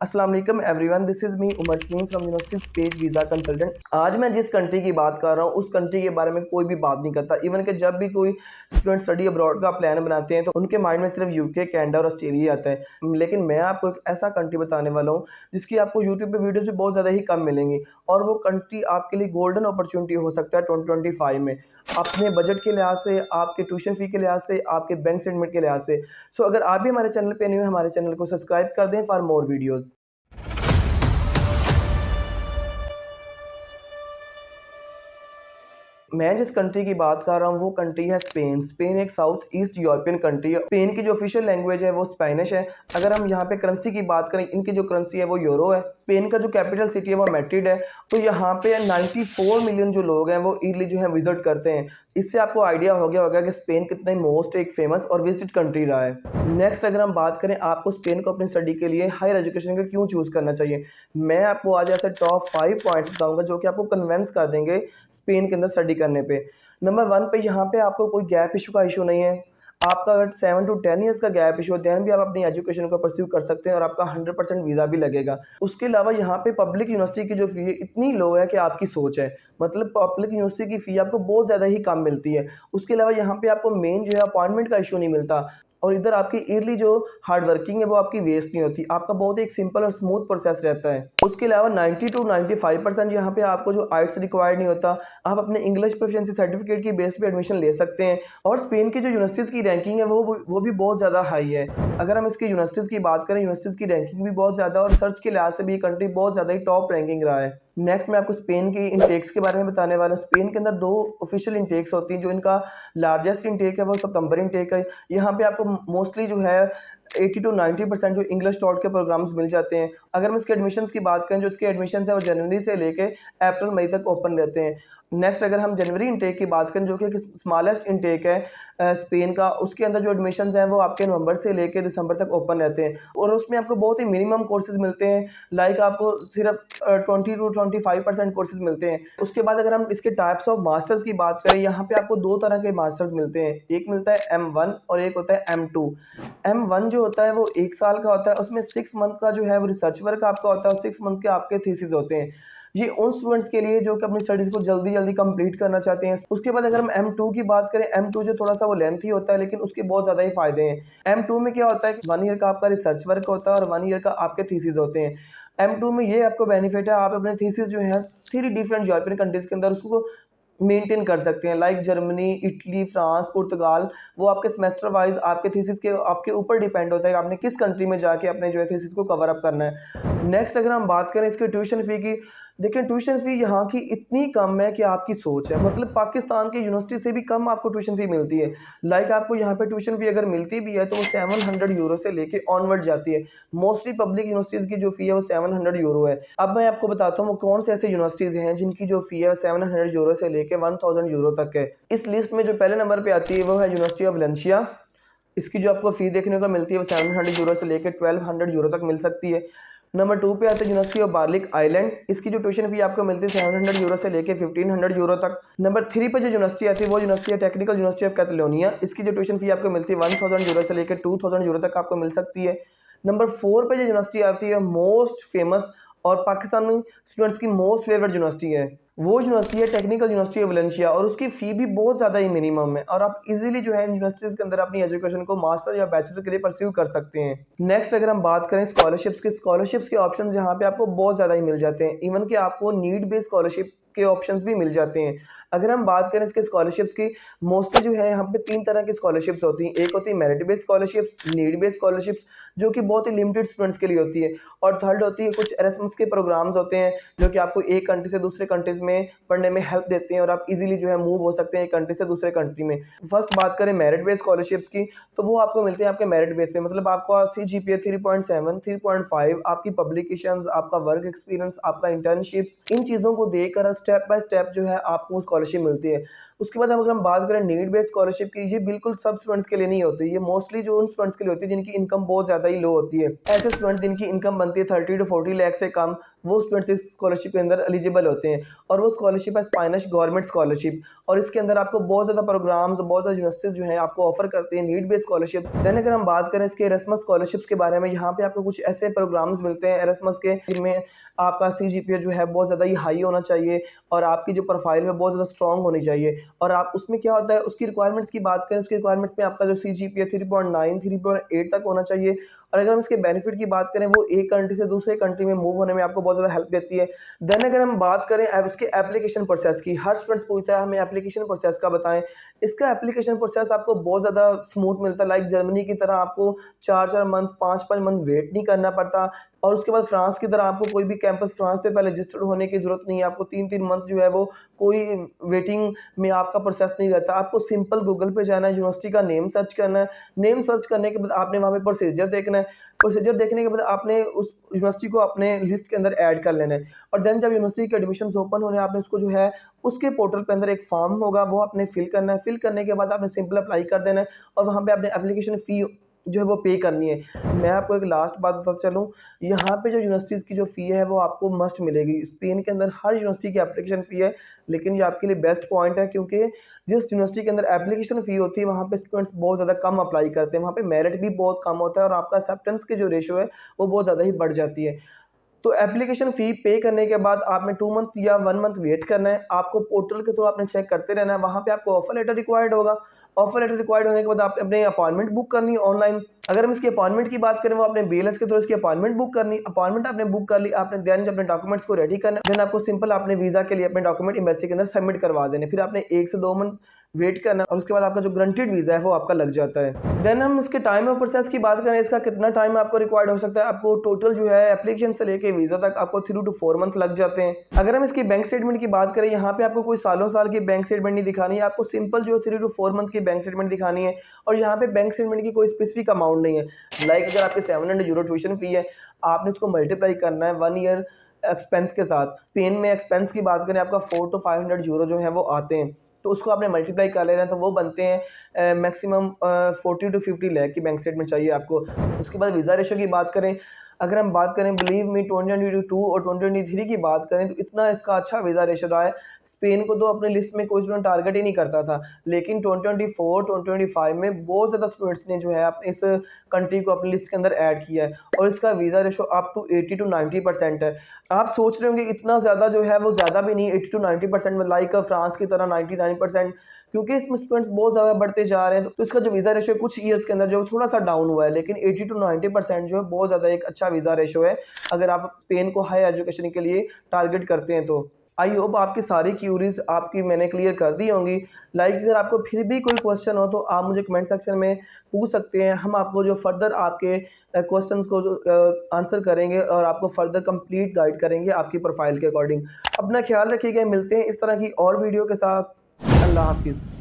अस्सलाम वालेकुम everyone, this is me Umar Salim from university page visa consultant. आज मैं जिस कंट्री की बात कर रहा हूँ उस कंट्री के बारे में कोई भी बात नहीं करता। इवन कि जब भी कोई स्टूडेंट स्टडी अब्रॉड का प्लान बनाते हैं तो उनके माइंड में सिर्फ यूके, कनाडा और ऑस्ट्रेलिया आता है। लेकिन मैं आपको एक ऐसा कंट्री बताने वाला हूँ जिसकी आपको यूट्यूब पे वीडियोज़ भी बहुत ज़्यादा ही कम मिलेंगी, और वो कंट्री आपके लिए गोल्डन अपॉर्चुनिटी हो सकता है 2025 में। अपने बजट के लिहाज से, आपके ट्यूशन फ़ी के लिहाज से, आपके बैंक स्टेटमेंट के लिहाज से। सो अगर आप भी हमारे चैनल पे न्यू हैं, हमारे चैनल को सब्सक्राइब कर दें फॉर मोर वीडियोज़। मैं जिस कंट्री की बात कर रहा हूँ वो कंट्री है स्पेन। स्पेन एक साउथ ईस्ट यूरोपियन कंट्री है। स्पेन की जो ऑफिशियल लैंग्वेज है वो स्पेनिश है। अगर हम यहाँ पे करेंसी की बात करें, इनकी जो करेंसी है वो यूरो है। स्पेन का जो कैपिटल सिटी है वो मैड्रिड है। तो यहाँ पे 94 मिलियन जो लोग हैं वो ईयरली जो है विजिट करते हैं। इससे आपको आइडिया हो गया होगा कि स्पेन कितना मोस्ट एक फेमस और विजिट कंट्री रहा है। नेक्स्ट अगर हम बात करें आपको स्पेन को अपनी स्टडी के लिए हायर एजुकेशन के क्यों चूज़ करना चाहिए, मैं आपको आज ऐसे टॉप 5 पॉइंट्स बताऊंगा जो कि आपको कन्विंस कर देंगे स्पेन के अंदर स्टडी करने पे। नंबर 1 पे यहाँ पे आपको कोई गैप इशू का इशू नहीं है। आपका अगर 7 टू 10 ईयर्स का गैप इशू है देन भी आप अपनी एजुकेशन को परस्यू कर सकते हैं और आपका 100% वीज़ा भी लगेगा। उसके अलावा यहाँ पे पब्लिक यूनिवर्सिटी की जो फ़ी है इतनी लो है कि आपकी सोच है। मतलब पब्लिक यूनिवर्सिटी की फ़ी आपको बहुत ज़्यादा ही कम मिलती है। उसके अलावा यहाँ पे आपको मेन जो है अपॉइंटमेंट का इशू नहीं मिलता, और इधर आपकी ईयरली जो हार्ड वर्किंग है वो आपकी वेस्ट नहीं होती। आपका बहुत एक सिंपल और स्मूथ प्रोसेस रहता है। उसके अलावा 90 टू 95% यहाँ पे आपको जो आइट्स रिक्वायर्ड नहीं होता। आप अपने इंग्लिश प्रोफिशिएंसी सर्टिफिकेट की बेस पे एडमिशन ले सकते हैं, और स्पेन की जो यूनिवर्सिटीज़ की रैंकिंग है वो भी बहुत ज़्यादा हाई है। अगर हम इसकी यूनिवर्सिटीज़ की बात करें, यूनिवर्सिटीज़ की रैंकिंग भी बहुत ज़्यादा, और रिसर्च के लिहाज से भी ये कंट्री बहुत ज़्यादा ही टॉप रैंकिंग रहा है। नेक्स्ट मैं आपको स्पेन की इंटेक्स के बारे में बताने वाला हूँ। स्पेन के अंदर 2 ऑफिशियल इंटेक्स होती हैं। जो इनका लार्जेस्ट इंटेक है वो सितंबर इंटेक है। यहाँ पे आपको मोस्टली जो है 80 टू 90% जो इंग्लिश टॉट के प्रोग्राम्स मिल जाते हैं। अगर हम इसके एडमिशन्स की बात करें, जो इसके एडमिशन्स है वो जनवरी से लेके अप्रैल मई तक ओपन रहते हैं। नेक्स्ट अगर हम जनवरी इंटेक की बात करें, जो कि एक स्मॉलेस्ट इंटेक है स्पेन का, उसके अंदर जो एडमिशन्स हैं वो आपके नवंबर से लेके दिसंबर तक ओपन रहते हैं, और उसमें आपको बहुत ही मिनिमम कोर्सेज मिलते हैं। लाइक आपको सिर्फ 20 टू 25% कोर्सेज मिलते हैं। उसके बाद अगर हम इसके टाइप्स ऑफ मास्टर्स की बात करें, यहाँ पे आपको 2 तरह के मास्टर्स मिलते हैं। एक मिलता है M1 और एक होता है M2। M1 जो होता है वो 1 साल का होता है। उसमें 6 मंथ का जो है वो रिसर्च वर्क आपका होता है, और 6 मंथ के आपके थीसिस होते हैं। ये उन स्टूडेंट्स के लिए जो कि अपनी स्टडीज़ को जल्दी-जल्दी कंप्लीट करना चाहते हैं। उसके बाद अगर हम M2 की बात करें, M2 जो थोड़ा-सा वो लेंथी होता है, लेकिन उसके बहुत ज़्यादा ही फ़ायदे हैं। M2 में क्या होता है कि 1 ईयर का आपका रिसर्च वर्क होता है और 1 ईयर का आपके थीसिस होते हैं। M2 में ये आपको बेनिफिट है, आप अपने थीसिस जो है 3 डिफरेंट यूरोपियन कंट्रीज़ के अंदर उसको मेंटेन कर सकते हैं। लाइक जर्मनी, इटली, फ्रांस, पुर्तगाल। वो आपके सेमेस्टर वाइज़ आपके थीसिस के आपके ऊपर डिपेंड होता है कि आपने किस कंट्री में जाके अपने जो है थीसिस को कवर अप करना है। नेक्स्ट अगर हम बात करें इसके ट्यूशन फ़ी की, देखिए ट्यूशन फ़ी यहाँ की इतनी कम है कि आपकी सोच है। मतलब पाकिस्तान की यूनिवर्सिटी से भी कम आपको ट्यूशन फ़ी मिलती है। लाइक आपको यहाँ पे ट्यूशन फ़ी अगर मिलती भी है तो वो 700 यूरो से लेके ऑनवर्ड जाती है। मोस्टली पब्लिक यूनिवर्सिटीज़ की जो फ़ी है वो 700 यूरो है। अब मैं आपको बताता हूँ वो कौन से ऐसे यूनिवर्सिटीज़ हैं जिनकी जो फ़ी है 700 यूरो से लेके 1000 यूरो तक है। इस लिस्ट में जो पहले नंबर पे आती है वो है यूनिवर्सिटी ऑफ वैलेंसिया। इसकी जो आपको फ़ी देखने को मिलती है वो 700 यूरो से लेके 1200 यूरो तक मिल सकती है। नंबर 2 पे आता है यूनिवर्सिटी ऑफ बार्लिक आइलैंड। इसकी जो ट्यूशन फ़ी आपको मिलती है 700 यूरो से लेके 1500 यूरो तक। नंबर 3 पे जो यूनिवर्सिटी आती है वो यूनिवर्सिटी है टेक्निकल यूनिवर्सिटी ऑफ कैटालोनिया। इसकी जो ट्यूशन फ़ी आपको मिलती है 1000 यूरो से लेके 2000 यूरो तक आपको मिल सकती है। नंबर 4 पे जो यूनिवर्सिटी आती है मोस्ट फेमस और पाकिस्तानी स्टूडेंट्स की मोस्ट फेवरेट यूनिवर्सिटी है, वो यूनिवर्सिटी है टेक्निकल यूनिवर्सिटी ऑफ वैलेंसिया, और उसकी फ़ी भी बहुत ज़्यादा ही मिनिमम है, और आप इजीली जो है यूनिवर्सिटीज़ के अंदर अपनी एजुकेशन को मास्टर या बैचलर के लिए परस्यू कर सकते हैं। नेक्स्ट अगर हम बात करें स्कॉलरशिप्स के ऑप्शंस यहाँ पे आपको बहुत ज़्यादा ही मिल जाते हैं। इवन कि आपको नीड बेस्ड स्कॉलरशिप के ऑप्शंस भी मिल जाते हैं। अगर हम बात करें इसके स्कॉलरशिप्स की, मोस्टली जो है यहाँ पे 3 तरह की स्कॉलरशिप्स होती हैं। एक होती है merit based scholarships, need based scholarships जो कि बहुत ही लिमिटेड स्टूडेंट्स के लिए होती है, और थर्ड होती है कुछ एरास्मस के प्रोग्राम्स होते हैं जो कि आपको एक कंट्री से दूसरे कंट्रीज में पढ़ने में हेल्प देते हैं, और आप इजीली जो है मूव हो सकते हैं एक कंट्री से दूसरे कंट्री में। फर्स्ट बात करें मेरिट बेस्ड स्कॉलरशिप्स की, तो वो आपको मिलते हैं आपके मेरिट बेस पे। मतलब आपका CGPA 3.7, 3.5, आपकी पब्लिकेशंस, आपका वर्क एक्सपीरियंस, आपका इंटर्नशिप्स, इन चीज़ों को देखकर स्टेप बाय स्टेप जो है आपको स्कॉलरशिप मिलती है। उसके बाद अगर हम बात करें नीड बेस्ड स्कॉलरशिप की, ये बिल्कुल सब स्टूडेंट्स के लिए नहीं होती। ये मोस्टली जो उन स्टूडेंट्स के लिए होती है जिनकी इनकम बहुत ज़्यादा ही लो होती है। ऐसे स्टूडेंट्स जिनकी इनकम बनती है 30 टू 40 लाख से कम, वो स्टूडेंट्स इस स्कॉलरशिप के अंदर एलिजिबल होते हैं। और वो स्कॉलरशिप है स्पेनिश गवर्नमेंट स्कॉलरशिप, और इसके अंदर आपको बहुत ज़्यादा प्रोग्राम्स, बहुत ज़्यादा यूनिवर्सिटीज़ जो है आपको ऑफर करते हैं नीड बेस्ड स्कॉलरशिप। दैन अगर हम बात करें इसके एरasmus स्कॉलरशिप्स के बारे में, यहाँ पे आपको कुछ ऐसे प्रोग्राम्स मिलते हैं एरasmus के, जिनमें आपका CGPA जो है बहुत ज़्यादा ही हाई होना चाहिए और आपकी जो प्रोफाइल है बहुत ज़्यादा स्ट्रॉन्ग होनी चाहिए। और आप उसमें क्या होता है, उसकी रिक्वायरमेंट्स की बात करें, उसकी रिक्वायरमेंट्स में आपका जो CGPA 3.9 3.8 तक होना चाहिए। और अगर हम इसके बेनिफिट की बात करें, वो एक कंट्री से दूसरे कंट्री में मूव होने में आपको बहुत ज़्यादा हेल्प देती है। देन अगर हम बात करें अब उसके एप्लीकेशन प्रोसेस की, हर स्टूडेंट्स पूछता है हमें एप्लीकेशन प्रोसेस का बताएं। इसका एप्लीकेशन प्रोसेस आपको बहुत ज़्यादा स्मूथ मिलता है, लाइक जर्मनी की तरह आपको 4-4 मंथ 5-5 मंथ वेट नहीं करना पड़ता। और उसके बाद फ्रांस की तरह आपको कोई भी कैंपस फ्रांस पे पहले रजिस्टर्ड होने की ज़रूरत नहीं है। आपको 3-3 मंथ जो है वो कोई वेटिंग में आपका प्रोसेस नहीं रहता। आपको सिंपल गूगल पे जाना है, यूनिवर्सिटी का नेम सर्च करना है। नेम सर्च करने के बाद आपने वहाँ पे प्रोसीजर देखना है। प्रोसीजर देखने के बाद आपने उस यूनिवर्सिटी को अपने लिस्ट के अंदर ऐड कर लेना है। और देन जब यूनिवर्सिटी के एडमिशन्स ओपन होने, आपने उसको जो है उसके पोर्टल पे अंदर एक फॉर्म होगा, वो आपने फिल करना है। फिल करने के बाद आपने सिंपल अप्लाई कर देना है और वहाँ पे आपने एप्लीकेशन फ़ी जो है वो पे करनी है। मैं आपको एक लास्ट बात बताता चलूँ, यहाँ पे जो यूनिवर्सिटीज़ की जो फ़ी है वो आपको मस्ट मिलेगी। स्पेन के अंदर हर यूनिवर्सिटी की एप्लीकेशन फ़ी है, लेकिन ये आपके लिए बेस्ट पॉइंट है, क्योंकि जिस यूनिवर्सिटी के अंदर एप्लीकेशन फ़ी होती है वहाँ पे स्टूडेंट्स बहुत ज़्यादा कम अप्लाई करते हैं, वहाँ पे मेरिट भी बहुत कम होता है और आपका एक्सेप्टेंस की जो रेशियो है वो बहुत ज़्यादा ही बढ़ जाती है। तो एप्लीकेशन फ़ी पे करने के बाद आपने 2 मंथ या 1 मंथ वेट करना है। आपको पोर्टल के थ्रू आपने चेक करते रहना है, वहाँ पे आपको ऑफर लेटर रिक्वायर्ड होगा। ऑफर लेटर रिक्वायर्ड होने के बाद आपने अपनी अपॉइंटमेंट बुक करनी है ऑनलाइन। अगर हम इसकी अपॉइंटमेंट की बात करें, वो आपने BLS के थ्रू इसकी अपॉइंटमेंट बुक करनी। अपॉइंटमेंट आपने बुक कर ली, आपने देन जब अपने डॉक्यूमेंट्स को रेडी करना है, देन आपको सिंपल आपने वीज़ा के लिए अपने डॉक्यूमेंट एम्बेसी के अंदर सबमिट करवा देने। फिर आपने 1 से 2 मंथ वेट करना और उसके बाद आपका जो ग्रांटेड वीज़ा है वो आपका लग जाता है। देन हम इसके टाइम ऑफ प्रोसेस की बात करें, इसका कितना टाइम आपको रिक्वायर्ड हो सकता है। आपको टोटल जो है एप्लीकेशन से लेके वीज़ा तक आपको 3 to 4 मंथ लग जाते हैं। अगर हम इसकी बैंक स्टेटमेंट की बात करें, यहाँ पे आपको कोई सालों साल की बैंक स्टेटमेंट नहीं दिखानी है, आपको सिंपल जो है 3 to 4 मंथ की बैंक स्टेटमेंट दिखानी है। और यहाँ पे बैंक स्टेटमेंट की कोई स्पेसिफिक अमाउंट नहीं है। लाइक अगर आपकी 700 यूरो ट्यूशन फी है, आपने उसको मल्टीप्लाई करना है 1 ईयर एक्सपेंस के साथ। स्पेन में एक्सपेंस की बात करें, आपका 4 to 500 यूरो जो है वो आते हैं, तो उसको आपने मल्टीप्लाई कर लेना है, तो वो बनते हैं मैक्सिमम 40 to 50 लाख की बैंक स्टेटमेंट चाहिए आपको। उसके बाद वीज़ा रेशो की बात करें, अगर हम बात करें बिलीव मी 2022 और 2023 की बात करें, तो इतना इसका अच्छा वीज़ा रेशो रहा है। स्पेन को तो अपनी लिस्ट में कोई स्टूडेंट टारगेट ही नहीं करता था, लेकिन 2024 2025 में बहुत ज़्यादा स्टूडेंट्स ने जो है अपने इस कंट्री को अपनी लिस्ट के अंदर ऐड किया है और इसका visa ratio up to 80 to 90% है। आप सोच रहे होंगे इतना ज़्यादा जो है वो ज़्यादा भी नहीं, 80 to 90% में, लाइक फ्रांस की तरह 99%, क्योंकि इसमें स्टूडेंट्स बहुत ज़्यादा बढ़ते जा रहे हैं, तो इसका जो वीज़ा रेशो कुछ ईयर्स के अंदर जो थोड़ा सा डाउन हुआ है, लेकिन 80 to 90% जो है बहुत ज़्यादा एक अच्छा वीज़ा रेशो है, अगर आप स्पेन को हाई एजुकेशन के लिए टारगेट करते हैं तो। आई होप आपकी सारी क्यूरीज आपकी मैंने क्लियर कर दी होंगी। लाइक अगर आपको फिर भी कोई क्वेश्चन हो तो आप मुझे कमेंट सेक्शन में पूछ सकते हैं, हम आपको जो फर्दर आपके क्वेश्चंस को आंसर करेंगे और आपको फर्दर कंप्लीट गाइड करेंगे आपकी प्रोफाइल के अकॉर्डिंग। अपना ख्याल रखिएगा, मिलते हैं इस तरह की और वीडियो के साथ। अल्लाह हाफिज़।